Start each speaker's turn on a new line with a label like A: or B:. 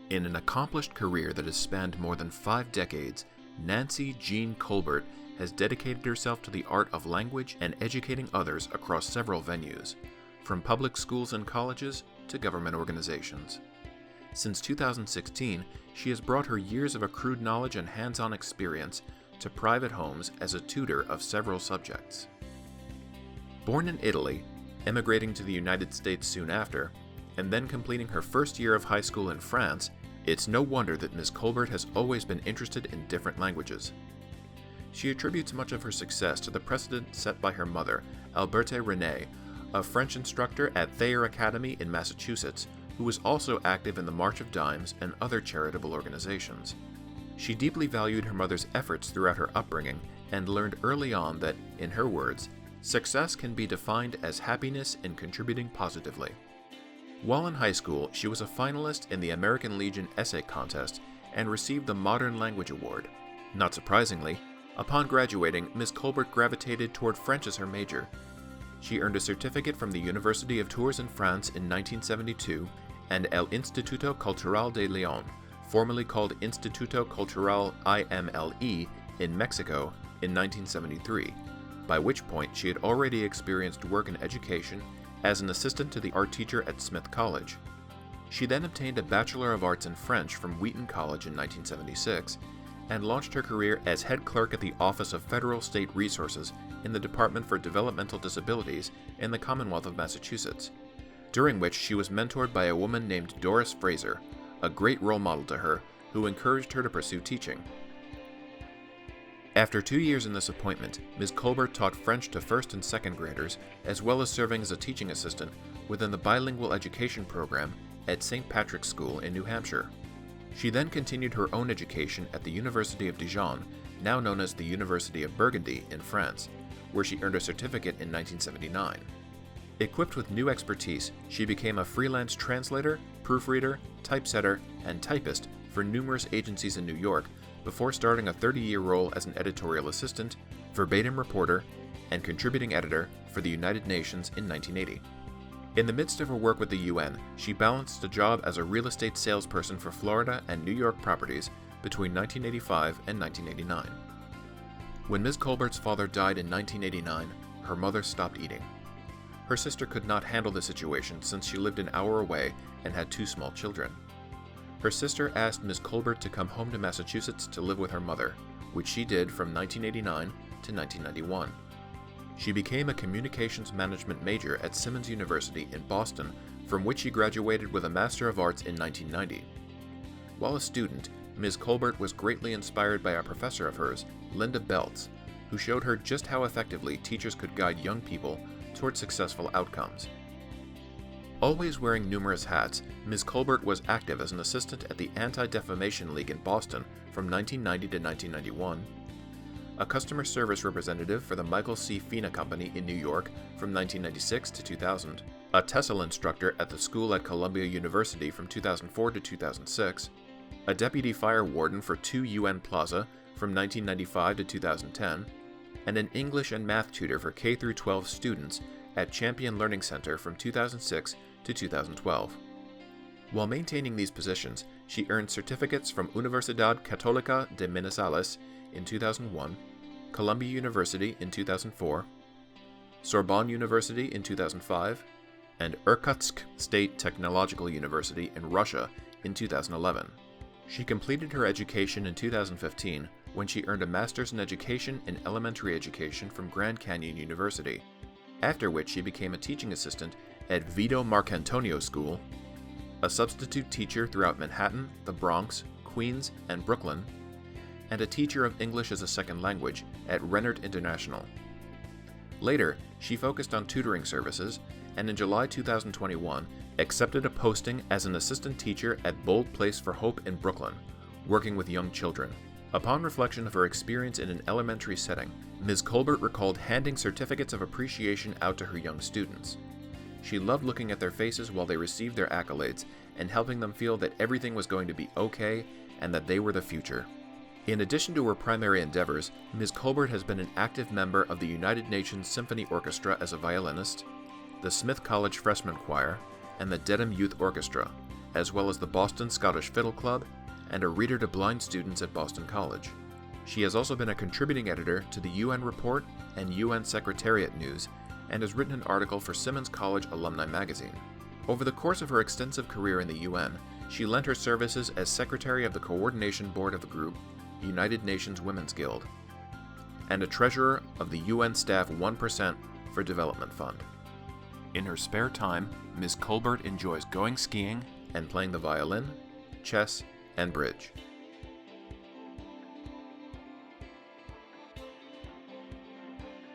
A: In an accomplished career that has spanned more than 5 decades, Nancy Jean Colbert has dedicated herself to the art of language and educating others across several venues, from public schools and colleges to government organizations. Since 2016, she has brought her years of accrued knowledge and hands-on experience to private homes as a tutor of several subjects. Born in Italy, emigrating to the United States soon after, and then completing her first year of high school in France, it's no wonder that Ms. Colbert has always been interested in different languages. She attributes much of her success to the precedent set by her mother, Alberte Renée, a French instructor at Thayer Academy in Massachusetts, who was also active in the March of Dimes and other charitable organizations. She deeply valued her mother's efforts throughout her upbringing and learned early on that, in her words, success can be defined as happiness in contributing positively. While in high school, she was a finalist in the American Legion Essay Contest and received the Modern Language Award. Not surprisingly, upon graduating, Ms. Colbert gravitated toward French as her major. She earned a certificate from the University of Tours in France in 1972 and El Instituto Cultural de León, formerly called Instituto Cultural IMLE, in Mexico in 1973, by which point she had already experienced work in education as an assistant to the art teacher at Smith College. She then obtained a Bachelor of Arts in French from Wheaton College in 1976 and launched her career as head clerk at the Office of Federal State Resources in the Department for Developmental Disabilities in the Commonwealth of Massachusetts, during which she was mentored by a woman named Doris Fraser, a great role model to her, who encouraged her to pursue teaching. After 2 years in this appointment, Ms. Colbert taught French to first and second graders, as well as serving as a teaching assistant within the bilingual education program at St. Patrick's School in New Hampshire. She then continued her own education at the University of Dijon, now known as the University of Burgundy in France, where she earned a certificate in 1979. Equipped with new expertise, she became a freelance translator, proofreader, typesetter, and typist for numerous agencies in New York, before starting a 30-year role as an editorial assistant, verbatim reporter, and contributing editor for the United Nations in 1980. In the midst of her work with the UN, she balanced a job as a real estate salesperson for Florida and New York properties between 1985 and 1989. When Ms. Colbert's father died in 1989, her mother stopped eating. Her sister could not handle the situation since she lived an hour away and had 2 small children. Her sister asked Ms. Colbert to come home to Massachusetts to live with her mother, which she did from 1989 to 1991. She became a communications management major at Simmons University in Boston, from which she graduated with a Master of Arts in 1990. While a student, Ms. Colbert was greatly inspired by a professor of hers, Linda Beltz, who showed her just how effectively teachers could guide young people toward successful outcomes. Always wearing numerous hats, Ms. Colbert was active as an assistant at the Anti-Defamation League in Boston from 1990 to 1991, a customer service representative for the Michael C. Fina Company in New York from 1996 to 2000, a TESOL instructor at the school at Columbia University from 2004 to 2006, a deputy fire warden for 2 UN Plaza from 1995 to 2010, and an English and math tutor for K-12 students at Champion Learning Center from 2006 to 2012. While maintaining these positions, she earned certificates from Universidad Católica de Manizales in 2001, Columbia University in 2004, Sorbonne University in 2005, and Irkutsk State Technological University in Russia in 2011. She completed her education in 2015 when she earned a Master's in Education in Elementary Education from Grand Canyon University, after which she became a teaching assistant at Vito Marcantonio School, a substitute teacher throughout Manhattan, the Bronx, Queens, and Brooklyn, and a teacher of English as a second language at Rennert International. Later, she focused on tutoring services, and in July 2021, accepted a posting as an assistant teacher at Bold Place for Hope in Brooklyn, working with young children. Upon reflection of her experience in an elementary setting, Ms. Colbert recalled handing certificates of appreciation out to her young students. She loved looking at their faces while they received their accolades and helping them feel that everything was going to be okay and that they were the future. In addition to her primary endeavors, Ms. Colbert has been an active member of the United Nations Symphony Orchestra as a violinist, the Smith College Freshman Choir, and the Dedham Youth Orchestra, as well as the Boston Scottish Fiddle Club and a reader to blind students at Boston College. She has also been a contributing editor to the UN Report and UN Secretariat News, and has written an article for Simmons College Alumni Magazine. Over the course of her extensive career in the UN, she lent her services as Secretary of the Coordination Board of the group, United Nations Women's Guild, and a treasurer of the UN Staff 1% for Development Fund. In her spare time, Ms. Colbert enjoys going skiing and playing the violin, chess, and bridge.